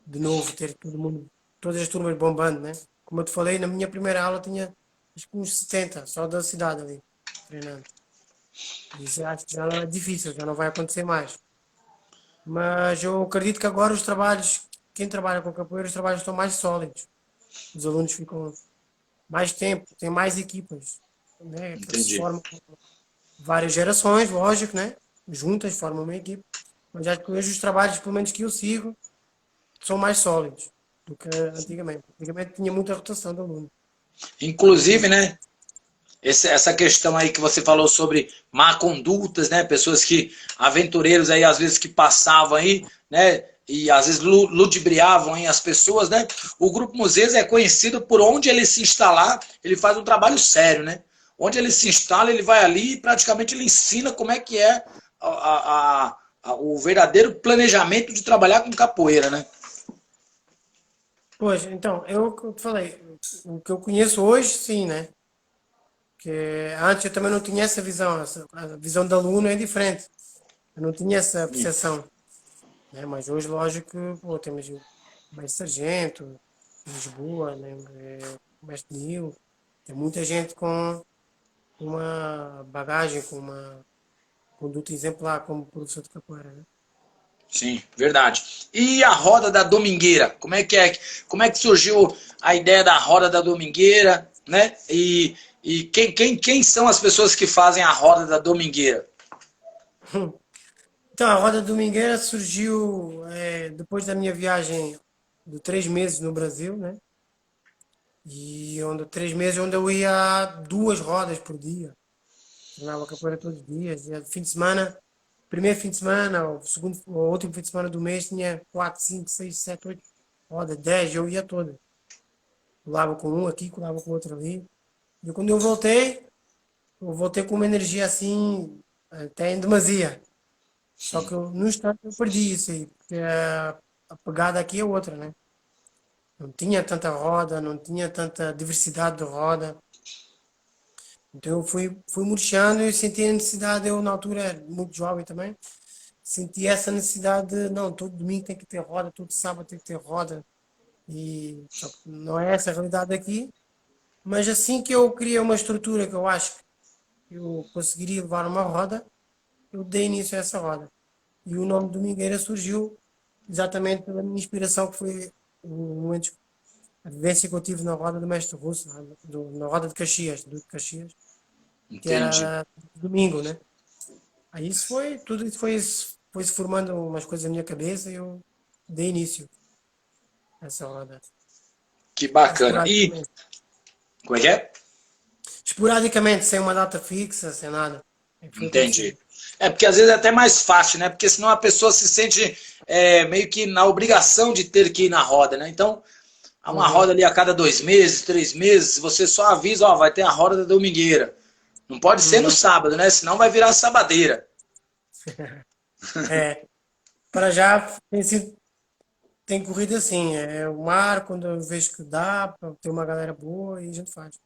de novo, ter todo mundo, todas as turmas bombando, né? Como eu te falei, na minha primeira aula tinha acho que uns 70, só da cidade ali, treinando. Isso eu acho que já não é difícil, já não vai acontecer mais. Mas eu acredito que agora os trabalhos, quem trabalha com capoeira, os trabalhos estão mais sólidos. Os alunos ficam mais tempo, têm mais equipas, né? Que se Entendi. formam várias gerações, lógico, né? Juntas formam uma equipe. Mas acho que hoje os trabalhos, pelo menos que eu sigo, são mais sólidos do que antigamente. Antigamente tinha muita rotação de aluno. Inclusive, né, essa questão aí que você falou sobre má condutas, né? Pessoas que, aventureiros aí, às vezes que passavam aí, né? E às vezes ludibriavam aí as pessoas, né? O Grupo Museus é conhecido por onde ele se instalar, ele faz um trabalho sério, né? Onde ele se instala, ele vai ali e praticamente ele ensina como é que é o verdadeiro planejamento de trabalhar com capoeira, né? Pois, então, eu te falei, o que eu conheço hoje, sim, né? Que antes eu também não tinha essa visão, a visão do aluno é diferente. Eu não tinha essa percepção, né? Mas hoje, lógico, que, pô, temos o mestre Sargento, em Lisboa, né? O mestre Nil, tem muita gente com uma bagagem, com uma conduta exemplar como professor de capoeira, né? Sim, verdade. E a roda da domingueira? Como é que é? Como é que surgiu a ideia da roda da domingueira, né? E quem são as pessoas que fazem a roda da domingueira? Então, a Roda Domingueira surgiu depois da minha viagem de 3 meses no Brasil, né? E 3 meses onde eu ia 2 rodas por dia. Treinava capoeira todos os dias. E fim de semana, primeiro fim de semana, o segundo, o último fim de semana do mês tinha 4, 5, 6, 7, 8 rodas, 10, eu ia toda. Colava com um aqui, colava com outro ali. E quando eu voltei com uma energia assim, até em demasia. Só que no instante eu perdi isso aí, porque a pegada aqui é outra, né? Não tinha tanta roda, não tinha tanta diversidade de roda. Então eu fui murchando e senti a necessidade, eu na altura, muito jovem também, senti essa necessidade de, não, todo domingo tem que ter roda, todo sábado tem que ter roda. E só que não é essa a realidade aqui. Mas assim que eu criei uma estrutura que eu acho que eu conseguiria levar uma roda, eu dei início a essa roda. E o nome Domingueira surgiu exatamente pela minha inspiração, que foi a vivência que eu tive na roda do mestre Russo, na roda de Caxias, do Caxias, que Entendi. era domingo, né? Aí tudo isso foi se formando umas coisas na minha cabeça e eu dei início a essa roda. Que bacana. E Esporadicamente. como é que é? Esporadicamente, sem uma data fixa, sem nada. Foi Entendi. acontecendo. É porque às vezes é até mais fácil, né? Porque senão a pessoa se sente meio que na obrigação de ter que ir na roda, né? Então, há uma Uhum. roda ali a cada 2 meses, 3 meses, você só avisa, ó, vai ter a roda da domingueira. Não pode ser no Uhum. sábado, né? Senão vai virar sabadeira. É, para já tem corrido assim. É o mar, quando eu vejo que dá, para ter uma galera boa e a gente faz.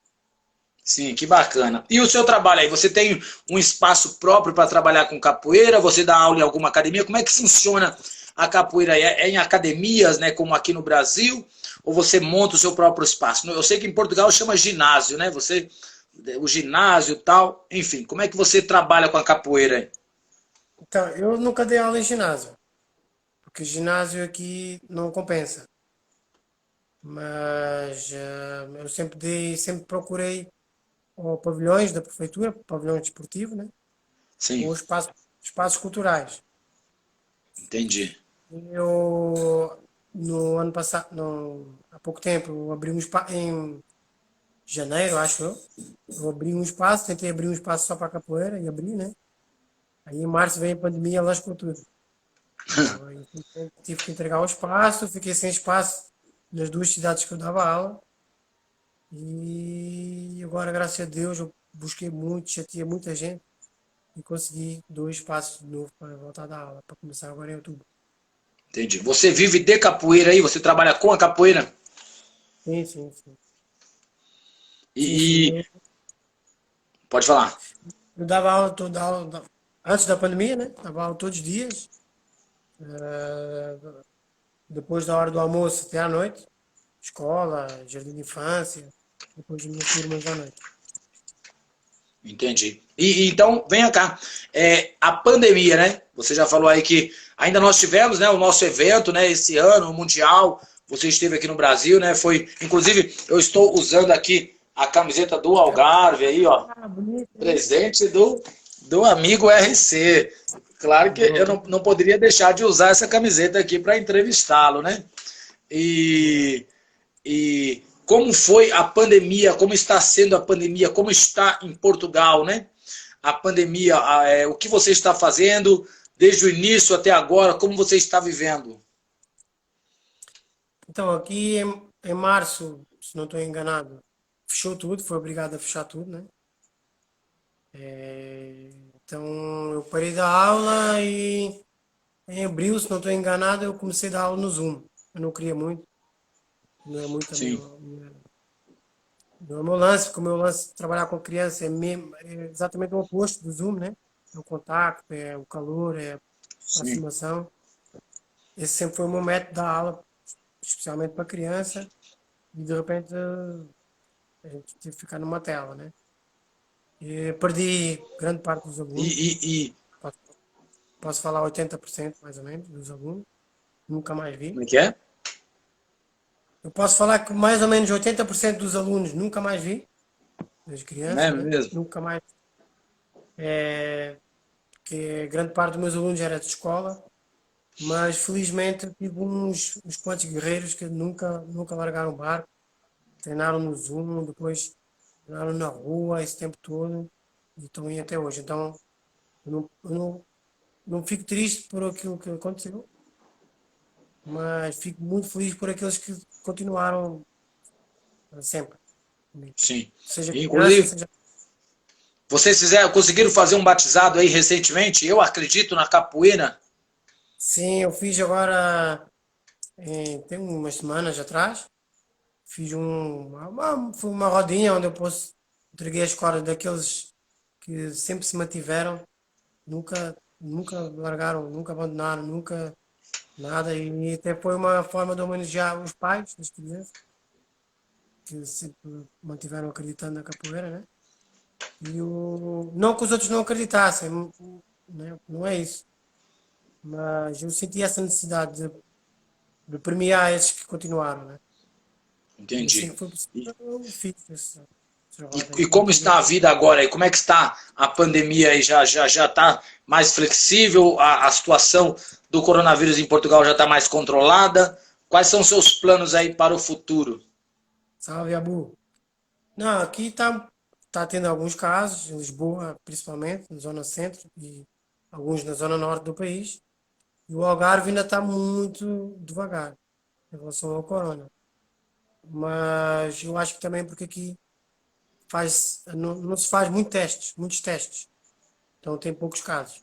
Sim, que bacana. E o seu trabalho aí? Você tem um espaço próprio para trabalhar com capoeira? Você dá aula em alguma academia? Como é que funciona a capoeira aí? É em academias, né, como aqui no Brasil? Ou você monta o seu próprio espaço? Eu sei que em Portugal chama ginásio, né? Você, o ginásio e tal. Enfim, como é que você trabalha com a capoeira aí? Então, eu nunca dei aula em ginásio, porque ginásio aqui não compensa. Mas eu sempre procurei ou pavilhões da prefeitura, pavilhão desportivo, né? Sim, Ou espaços culturais. entendi. Eu, no ano passado, há pouco tempo, eu abri um espaço, em janeiro, acho eu abri um espaço, tentei abrir um espaço só para capoeira e abri, né? Aí em março veio a pandemia, lascou tudo. Então, eu tive que entregar o espaço, fiquei sem espaço nas duas cidades que eu dava aula. E agora, graças a Deus, eu busquei muito, chateei muita gente e consegui dois espaços de novo para voltar a dar aula, para começar agora em outubro. Entendi. Você vive de capoeira aí? Você trabalha com a capoeira? Sim, sim, sim. Sim, sim. E pode falar. Eu dava aula antes da pandemia, né? Dava aula todos os dias, depois da hora do almoço até à noite, escola, jardim de infância, depois as minhas turmas à noite. Entendi. E então, venha cá. A pandemia, né? Você já falou aí que ainda nós tivemos, né, o nosso evento, né, esse ano, o Mundial. Você esteve aqui no Brasil, né? Foi, inclusive, eu estou usando aqui a camiseta do Algarve aí, ó, Ah, bonito, hein? presente do amigo RC. Claro que eu Boa, não poderia deixar de usar essa camiseta aqui para entrevistá-lo, né? boa. E e como foi a pandemia, como está sendo a pandemia, como está em Portugal, né? A pandemia, o que você está fazendo desde o início até agora, como você está vivendo? Então, aqui em março, se não estou enganado, fechou tudo, foi obrigado a fechar tudo, né? Então, eu parei da aula e em abril, se não estou enganado, eu comecei a dar aula no Zoom. Eu não queria muito, não é muito Sim, não é o meu lance, porque o meu lance de trabalhar com criança é exatamente o oposto do Zoom, né? É o contacto, é o calor, é a sim, aproximação. Esse sempre foi o meu método da aula, especialmente para criança, e de repente a gente tive que ficar numa tela, né? E perdi grande parte dos e, alunos, e, e posso, posso falar 80% mais ou menos dos alunos, nunca mais vi. como é que é? Eu posso falar que mais ou menos 80% dos alunos nunca mais vi, das Não é crianças, né? mesmo? Nunca mais, porque grande parte dos meus alunos era de escola, mas felizmente tive uns quantos guerreiros que nunca largaram o barco, treinaram no Zoom, depois treinaram na rua esse tempo todo e estão aí até hoje. Então eu não fico triste por aquilo que aconteceu, mas fico muito feliz por aqueles que continuaram sempre comigo. Sim. Seja criança, Inclusive, seja. vocês conseguiram fazer um batizado aí recentemente? Eu acredito na capoeira. Sim, eu fiz agora, tem umas semanas atrás, fiz foi uma rodinha onde eu entreguei as cordas daqueles que sempre se mantiveram, nunca largaram, nunca abandonaram, nunca nada, e até foi uma forma de homenagear os pais das crianças, que sempre mantiveram acreditando na capoeira, né? Não que os outros não acreditassem, né? Não é isso, mas eu senti essa necessidade de premiar esses que continuaram, né? E assim Entendi. que foi E, possível, eu fiz essa e, roda e aí. como está a vida agora aí? Como é que está a pandemia aí? Já está mais flexível? A situação do coronavírus em Portugal já está mais controlada? Quais são seus planos aí para o futuro? Salve, Abu. Não, aqui tá tendo alguns casos, em Lisboa, principalmente, na zona centro, e alguns na zona norte do país. E o Algarve ainda está muito devagar em relação ao corona. Mas eu acho que também porque aqui não se faz muitos testes. Então tem poucos casos,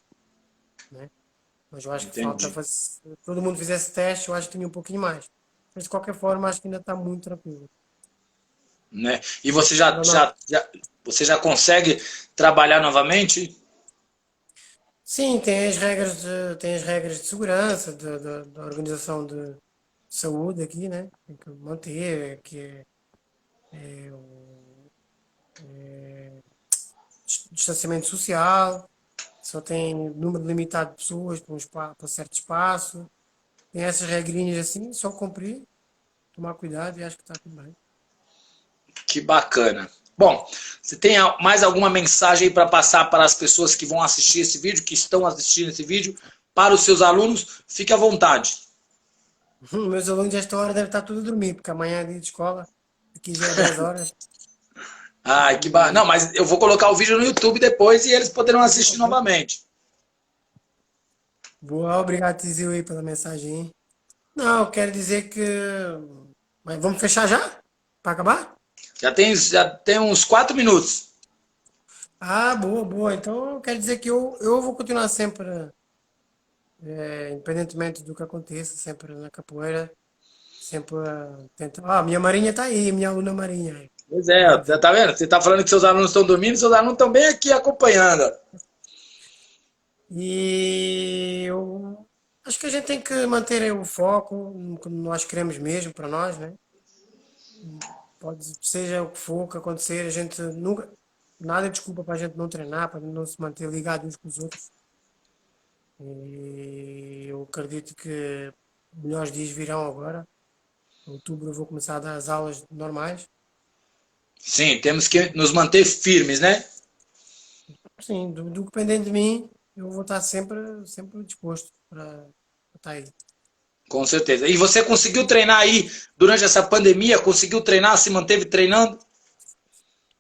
né? Mas eu acho que falta Entendi. se todo mundo fizesse teste, eu acho que tinha um pouquinho mais. Mas de qualquer forma, acho que ainda está muito tranquilo. Né? E você você já consegue trabalhar novamente? Sim, tem as regras de segurança da organização de saúde aqui, né? Tem que manter, é o distanciamento social, só tem número limitado de pessoas para certo espaço. Tem essas regrinhas assim, só cumprir, tomar cuidado e acho que está tudo bem. Que bacana. Bom, você tem mais alguma mensagem para passar para as pessoas que vão assistir esse vídeo, que estão assistindo esse vídeo, para os seus alunos? Fique à vontade. Meus alunos, esta hora devem estar tudo a dormir, porque amanhã é dia de escola, aqui já é 10 horas. Ai, Não, mas eu vou colocar o vídeo no YouTube depois e eles poderão assistir novamente. Boa, obrigado, Tizil, aí pela mensagem. Não, quero dizer que. Mas vamos fechar já? Para acabar? Já tem uns 4 minutos. Ah, boa, boa. Então quer dizer que eu vou continuar sempre, independentemente do que aconteça, sempre na capoeira, sempre a tentar. Ah, minha Marinha está aí, minha aluna Marinha. Pois é, tá vendo? Você está falando que seus alunos estão dormindo, seus alunos estão bem aqui acompanhando. E eu acho que a gente tem que manter o foco no que nós queremos mesmo para nós, né? Pode, seja o que for que acontecer, a gente nunca. Nada é desculpa para a gente não treinar, para não se manter ligado uns com os outros. E eu acredito que melhores dias virão agora. Em outubro eu vou começar a dar as aulas normais. Sim, temos que nos manter firmes, né? Sim, do que depender de mim, eu vou estar sempre disposto para estar aí. Com certeza. E você conseguiu treinar aí durante essa pandemia? Conseguiu treinar? Se manteve treinando?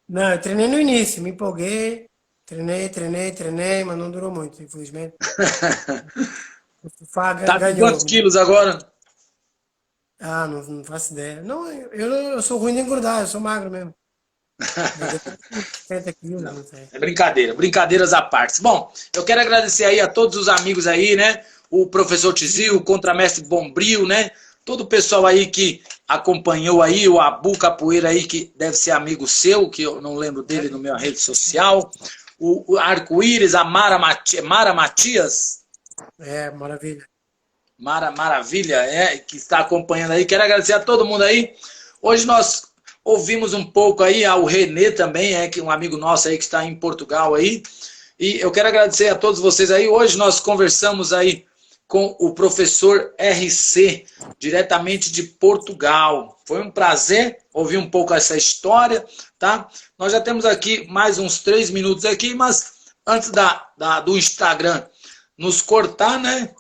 Não, eu treinei no início, me empolguei, treinei, mas não durou muito, infelizmente. O Fafá Tá com ganhou. quantos quilos agora? Ah, não faço ideia. Não, eu sou ruim de engordar, eu sou magro mesmo. Deve ter 70 quilos, Não, não sei. é brincadeira, brincadeiras à parte. Bom, eu quero agradecer aí a todos os amigos aí, né? O professor Tizil, o contramestre Bombril, né? Todo o pessoal aí que acompanhou aí, o Abu Capoeira aí, que deve ser amigo seu, que eu não lembro dele no minha rede social. O Arco-Íris, a Mara Matias. Maravilha. Maravilha, que está acompanhando aí. Quero agradecer a todo mundo aí. Hoje nós ouvimos um pouco aí ao Renê também, que é um amigo nosso aí que está em Portugal aí. E eu quero agradecer a todos vocês aí. Hoje nós conversamos aí com o professor RC, diretamente de Portugal. Foi um prazer ouvir um pouco essa história, tá? Nós já temos aqui mais uns 3 minutos aqui, mas antes do Instagram nos cortar, né?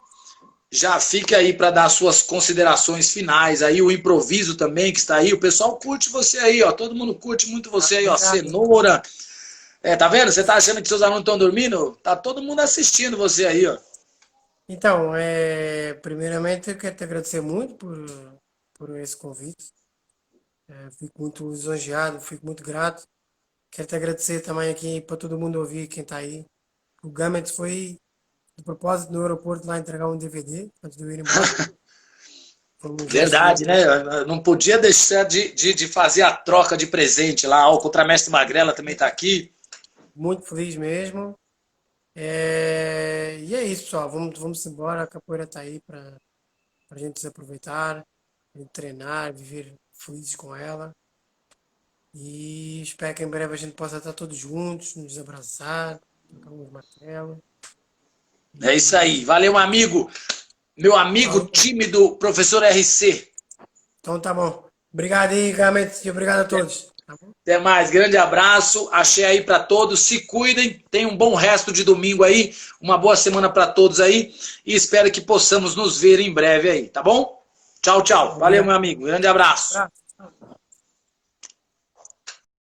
Já fica aí para dar suas considerações finais. Aí o improviso também que está aí. O pessoal curte você aí, ó. Todo mundo curte muito você aí, ó. Cenoura. Tá vendo? Você tá achando que seus alunos estão dormindo? Tá todo mundo assistindo você aí, ó. Então, primeiramente eu quero te agradecer muito por esse convite. Fico muito lisonjeado, fico muito grato. Quero te agradecer também aqui para todo mundo ouvir, quem está aí. O Gamet foi de propósito no aeroporto lá entregar um DVD antes de eu ir embora. Foi um gesto Verdade, muito, né? Eu não podia deixar de fazer a troca de presente lá. Ó, o contramestre Magrela também tá aqui. muito feliz mesmo. E é isso, pessoal. Vamos embora. A capoeira está aí para a gente se aproveitar, a gente treinar, viver felizes com ela. E espero que em breve a gente possa estar todos juntos, nos abraçar, tocar uns martelos. É isso aí. Valeu, amigo. Meu amigo time do professor RC. Então tá bom. Obrigado aí, Gamet, e obrigado a todos. Tá bom? Até mais. Grande abraço. Achei aí para todos. Se cuidem. Tenham um bom resto de domingo aí. Uma boa semana para todos aí. E espero que possamos nos ver em breve aí, tá bom? Tchau, tchau. Valeu, meu amigo. Grande abraço.